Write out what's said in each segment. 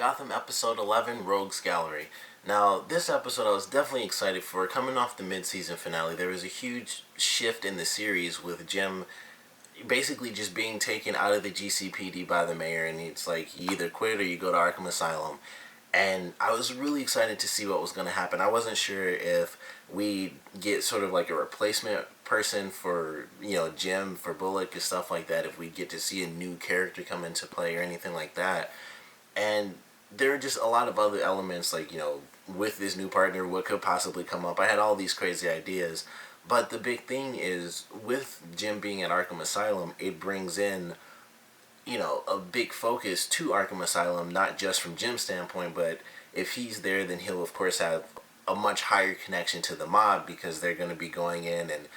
Gotham episode 11, Rogues Gallery. Now, this episode I was definitely excited for. Coming off the mid-season finale, there was a huge shift in the series with Jim basically just being taken out of the GCPD by the mayor, and it's like you either quit or you go to Arkham Asylum. And I was really excited to see what was going to happen. I wasn't sure if we get sort of like a replacement person for, Jim, for Bullock and stuff like that, if we get to see a new character come into play or anything like that. And there are just a lot of other elements, like, with this new partner, what could possibly come up. I had all these crazy ideas. But the big thing is, with Jim being at Arkham Asylum, it brings in, a big focus to Arkham Asylum, not just from Jim's standpoint, but if he's there, then he'll, of course, have a much higher connection to the mob because they're going to be going in and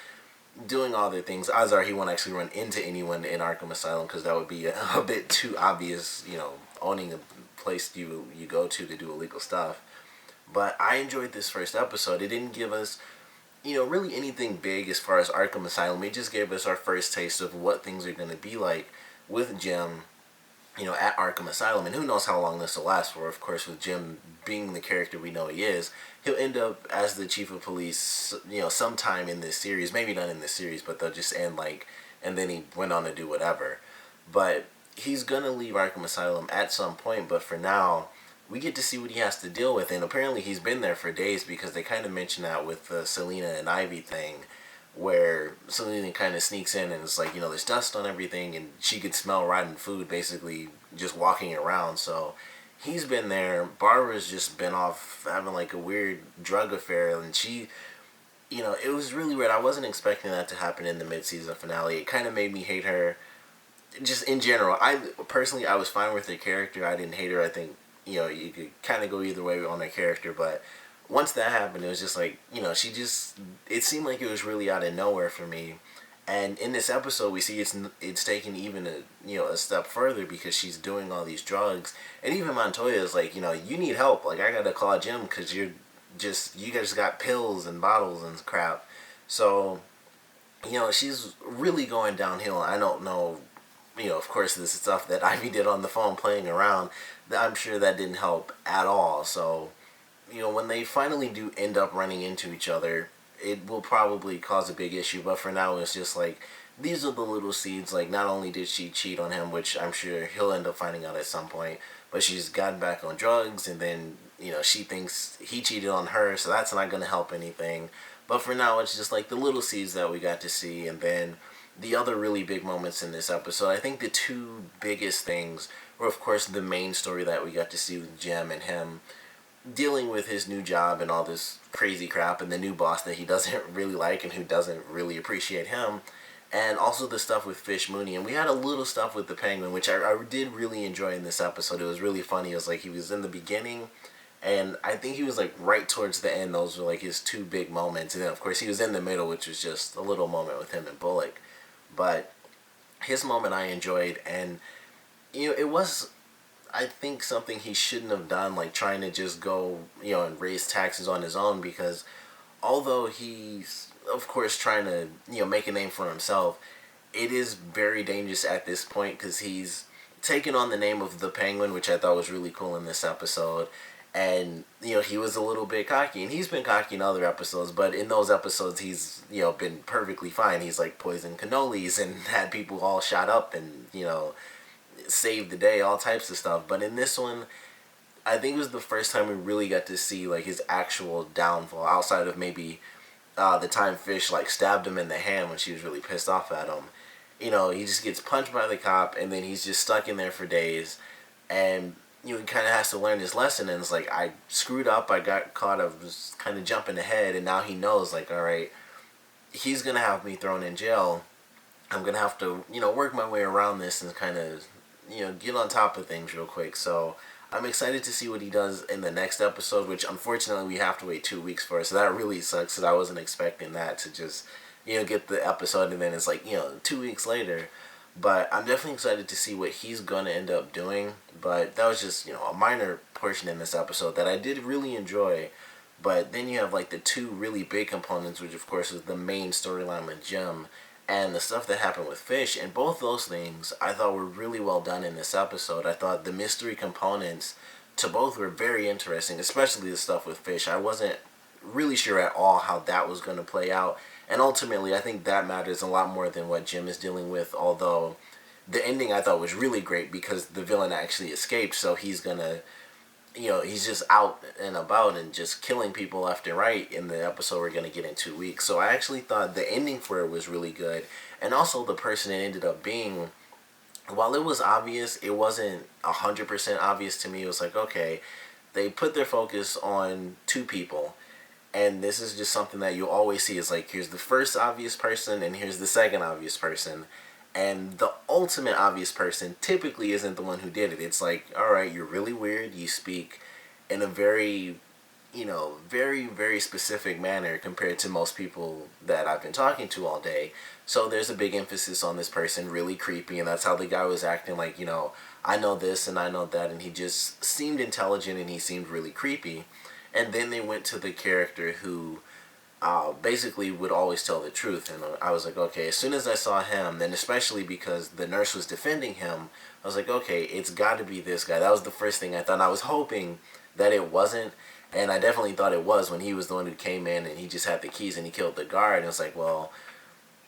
doing all their things. Odds are he won't actually run into anyone in Arkham Asylum because that would be a bit too obvious, owning a place you go to do illegal stuff. But I enjoyed this first episode. It didn't give us, really anything big as far as Arkham Asylum. It just gave us our first taste of what things are going to be like with Jim, at Arkham Asylum. And who knows how long this will last for. Of course, with Jim being the character we know he is, he'll end up as the chief of police, sometime in this series. Maybe not in this series, but they'll just end and then he went on to do whatever. But he's going to leave Arkham Asylum at some point, but for now, we get to see what he has to deal with. And apparently he's been there for days because they kind of mention that with the Selena and Ivy thing, where Selena kind of sneaks in and it's like, there's dust on everything and she could smell rotten food basically just walking around. So he's been there. Barbara's just been off having like a weird drug affair, and she, it was really weird. I wasn't expecting that to happen in the mid-season finale. It kind of made me hate her. Just in general, I was fine with her character. I didn't hate her. I think, you could kind of go either way on her character, but once that happened, it was just like, it seemed like it was really out of nowhere for me. And in this episode, we see it's taken even a step further because she's doing all these drugs. And even Montoya is like, you need help. Like, I gotta call Jim because you guys got pills and bottles and crap. So, she's really going downhill. I don't know, of course, this is stuff that Ivy did on the phone playing around. I'm sure that didn't help at all. So, when they finally do end up running into each other, it will probably cause a big issue. But for now, it's just like, these are the little seeds. Like, not only did she cheat on him, which I'm sure he'll end up finding out at some point, but she's gotten back on drugs, and then, she thinks he cheated on her, so that's not going to help anything. But for now, it's just like the little seeds that we got to see. And then the other really big moments in this episode, I think the two biggest things were, of course, the main story that we got to see with Jim and him dealing with his new job and all this crazy crap, and the new boss that he doesn't really like and who doesn't really appreciate him, and also the stuff with Fish Mooney. And we had a little stuff with the Penguin, which I did really enjoy in this episode. It was really funny. It was like he was in the beginning, and I think he was like right towards the end. Those were like his two big moments. And then, of course, he was in the middle, which was just a little moment with him and Bullock. But his moment I enjoyed, and, it was, I think, something he shouldn't have done, like trying to just go, and raise taxes on his own, because although he's, of course, trying to, make a name for himself, it is very dangerous at this point because he's taken on the name of the Penguin, which I thought was really cool in this episode. And, he was a little bit cocky, and he's been cocky in other episodes, but in those episodes, he's, been perfectly fine. He's, like, poisoned cannolis and had people all shot up and, saved the day, all types of stuff. But in this one, I think it was the first time we really got to see, like, his actual downfall, outside of maybe the time Fish, like, stabbed him in the hand when she was really pissed off at him. He just gets punched by the cop, and then he's just stuck in there for days, and he kind of has to learn his lesson. And it's like, I screwed up, I got caught, I was kind of jumping ahead, and now he knows, like, alright, he's gonna have me thrown in jail. I'm gonna have to, work my way around this and kind of, get on top of things real quick. So I'm excited to see what he does in the next episode, which unfortunately we have to wait 2 weeks for. So that really sucks, because I wasn't expecting that to just, get the episode and then it's like, 2 weeks later. But I'm definitely excited to see what he's going to end up doing. But that was just, a minor portion in this episode that I did really enjoy. But then you have, like, the two really big components, which, of course, is the main storyline with Jim and the stuff that happened with Fish. And both those things I thought were really well done in this episode. I thought the mystery components to both were very interesting, especially the stuff with Fish. I wasn't really sure at all how that was going to play out. And ultimately, I think that matters a lot more than what Jim is dealing with, although the ending I thought was really great because the villain actually escaped, so he's going to, he's just out and about and just killing people left and right in the episode we're going to get in 2 weeks. So I actually thought the ending for it was really good. And also the person it ended up being, while it was obvious, it wasn't 100% obvious to me. It was like, okay, they put their focus on two people. And this is just something that you'll always see. Is like, here's the first obvious person and here's the second obvious person. And the ultimate obvious person typically isn't the one who did it. It's like, all right, you're really weird. You speak in a very, very, very specific manner compared to most people that I've been talking to all day. So there's a big emphasis on this person, really creepy. And that's how the guy was acting, like, I know this and I know that. And he just seemed intelligent and he seemed really creepy. And then they went to the character who basically would always tell the truth. And I was like, okay, as soon as I saw him, then especially because the nurse was defending him, I was like, okay, it's got to be this guy. That was the first thing I thought. And I was hoping that it wasn't. And I definitely thought it was when he was the one who came in and he just had the keys and he killed the guard. And it's like, well,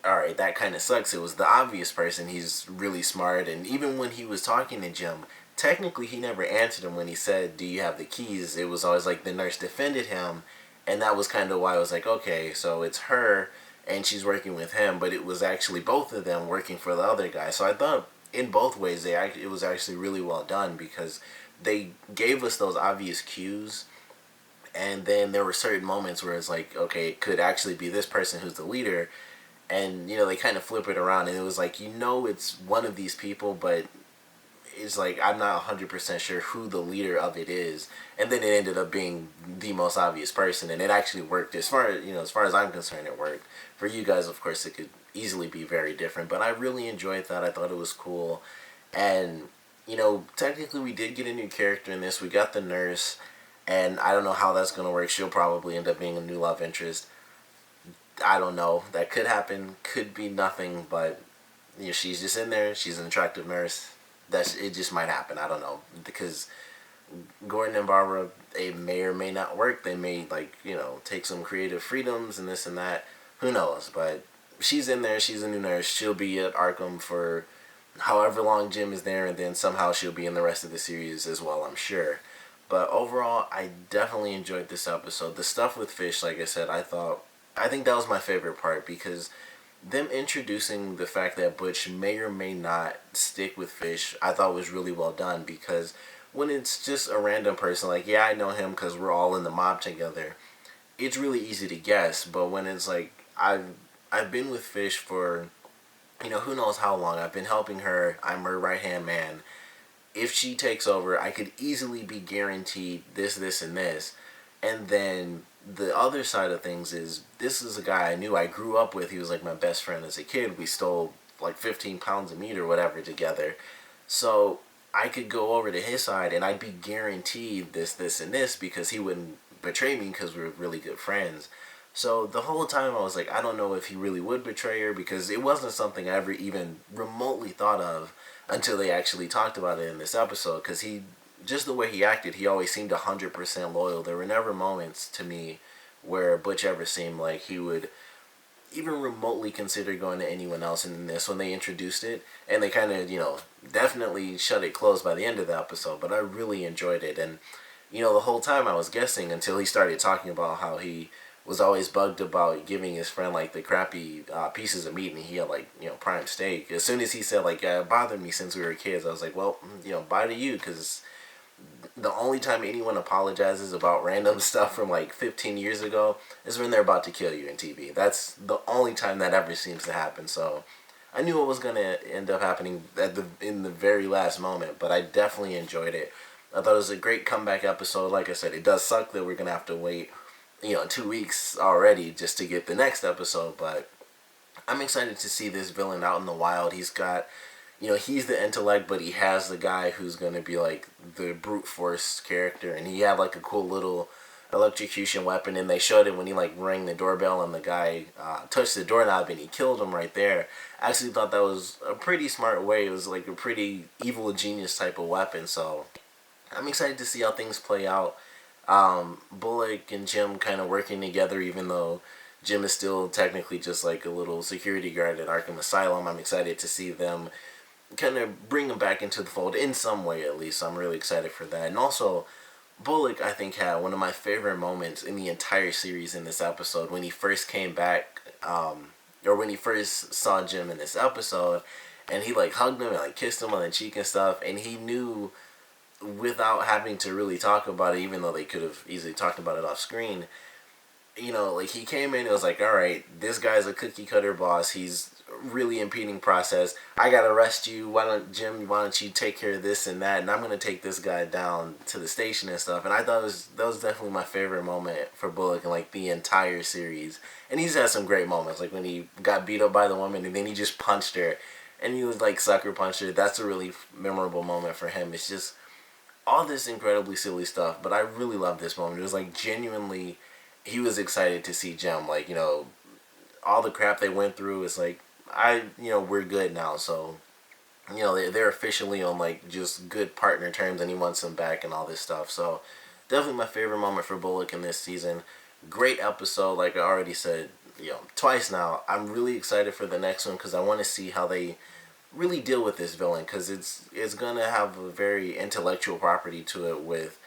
all right, that kind of sucks. It was the obvious person. He's really smart. And even when he was talking to Jim, technically he never answered him when he said, do you have the keys? It was always like the nurse defended him. And that was kind of why I was like, okay, so it's her and she's working with him. But it was actually both of them working for the other guy. So I thought in both ways it was actually really well done because they gave us those obvious cues. And then there were certain moments where it's like, okay, it could actually be this person who's the leader. And, they kind of flip it around. And it was like, it's one of these people, but it's like, I'm not 100% sure who the leader of it is. And then it ended up being the most obvious person. And it actually worked. As far as I'm concerned, it worked. For you guys, of course, it could easily be very different. But I really enjoyed that. I thought it was cool. And, technically we did get a new character in this. We got the nurse. And I don't know how that's going to work. She'll probably end up being a new love interest. I don't know. That could happen. Could be nothing. But she's just in there. She's an attractive nurse. It just might happen. I don't know. Because Gordon and Barbara, they may or may not work. They may, take some creative freedoms and this and that. Who knows? But she's in there. She's a new nurse. She'll be at Arkham for however long Jim is there. And then somehow she'll be in the rest of the series as well, I'm sure. But overall, I definitely enjoyed this episode. The stuff with Fish, like I said, I think that was my favorite part because them introducing the fact that Butch may or may not stick with Fish, I thought was really well done because when it's just a random person, like, yeah, I know him because we're all in the mob together, it's really easy to guess. But when it's like, I've been with Fish for, who knows how long. I've been helping her. I'm her right-hand man. If she takes over, I could easily be guaranteed this, and this. And then the other side of things is, this is a guy I knew, I grew up with. He was like my best friend as a kid. We stole like 15 pounds of meat or whatever together. So I could go over to his side and I'd be guaranteed this, and this because he wouldn't betray me because we were really good friends. So the whole time I was like, I don't know if he really would betray her because it wasn't something I ever even remotely thought of until they actually talked about it in this episode. Because just the way he acted, he always seemed 100% loyal. There were never moments to me where Butch ever seemed like he would even remotely consider going to anyone else. In this, when they introduced it, and they kind of, definitely shut it closed by the end of the episode. But I really enjoyed it. And, the whole time I was guessing until he started talking about how he was always bugged about giving his friend like the crappy pieces of meat, and he had like prime steak. As soon as he said like, yeah, it bothered me since we were kids, I was like, well, bye to you, because the only time anyone apologizes about random stuff from like 15 years ago is when they're about to kill you in TV. That's the only time that ever seems to happen. So I knew what was gonna end up happening in the very last moment, but I definitely enjoyed it. I thought it was a great comeback episode. Like I said, it does suck that we're gonna have to wait 2 weeks already just to get the next episode, but I'm excited to see this villain out in the wild. He's got, he's the intellect, but he has the guy who's going to be like the brute force character, and he had like a cool little electrocution weapon, and they showed it when he like rang the doorbell and the guy touched the doorknob and he killed him right there. I actually thought that was a pretty smart way. It was like a pretty evil genius type of weapon, so I'm excited to see how things play out. Bullock and Jim kind of working together, even though Jim is still technically just like a little security guard at Arkham Asylum. I'm excited to see them kind of bring him back into the fold in some way, at least. I'm really excited for that. And also, Bullock, I think, had one of my favorite moments in the entire series in this episode when he first came back, or when he first saw Jim in this episode, and he like hugged him and like kissed him on the cheek and stuff, and he knew without having to really talk about it, even though they could have easily talked about it off screen. You know, like he came in and was like, all right, this guy's a cookie cutter boss. He's really impeding process. I gotta arrest you. Why don't you take care of this and that? And I'm gonna take this guy down to the station and stuff. And I thought that was definitely my favorite moment for Bullock in like the entire series. And he's had some great moments, like when he got beat up by the woman and then he just punched her, and he was like sucker punched her. That's a really memorable moment for him. It's just all this incredibly silly stuff, but I really love this moment. It was like genuinely, he was excited to see Jem. Like, you know, all the crap they went through is like, we're good now. So, you know, they're officially on like just good partner terms, and he wants them back and all this stuff. So, definitely my favorite moment for Bullock in this season. Great episode, like I already said, twice now. I'm really excited for the next one because I want to see how they really deal with this villain, because it's gonna have a very intellectual property to it with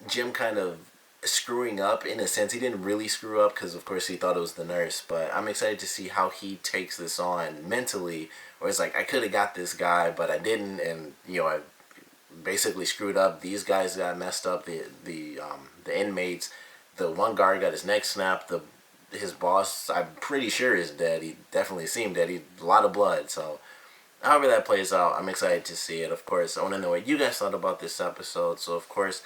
Jim kind of screwing up in a sense. He didn't really screw up because of course he thought it was the nurse, but I'm excited to see how he takes this on mentally, where it's like I could have got this guy but I didn't, and I basically screwed up. These guys got messed up, the inmates. The one guard got his neck snapped. His boss, I'm pretty sure, is dead. He definitely seemed dead. He a lot of blood. So, however that plays out, I'm excited to see it. Of course, I want to know what you guys thought about this episode. So, of course,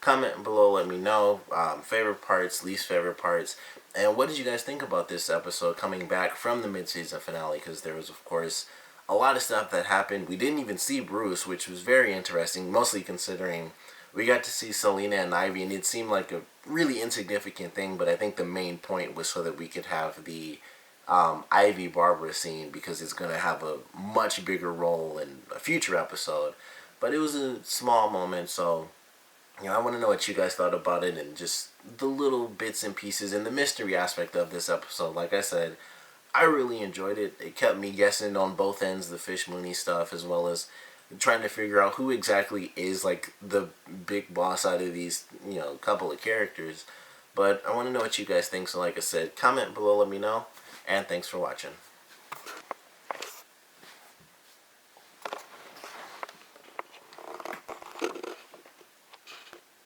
comment below. Let me know favorite parts, least favorite parts, and what did you guys think about this episode coming back from the mid-season finale? Because there was, of course, a lot of stuff that happened. We didn't even see Bruce, which was very interesting, mostly considering we got to see Selena and Ivy, and it seemed like a really insignificant thing, but I think the main point was so that we could have the Ivy Barbara scene, because it's going to have a much bigger role in a future episode. But it was a small moment, so I want to know what you guys thought about it, and just the little bits and pieces and the mystery aspect of this episode. Like I said, I really enjoyed it. It kept me guessing on both ends, the Fish Mooney stuff, as well as trying to figure out who exactly is like the big boss out of these, couple of characters. But I want to know what you guys think, so like I said, comment below, let me know, and thanks for watching.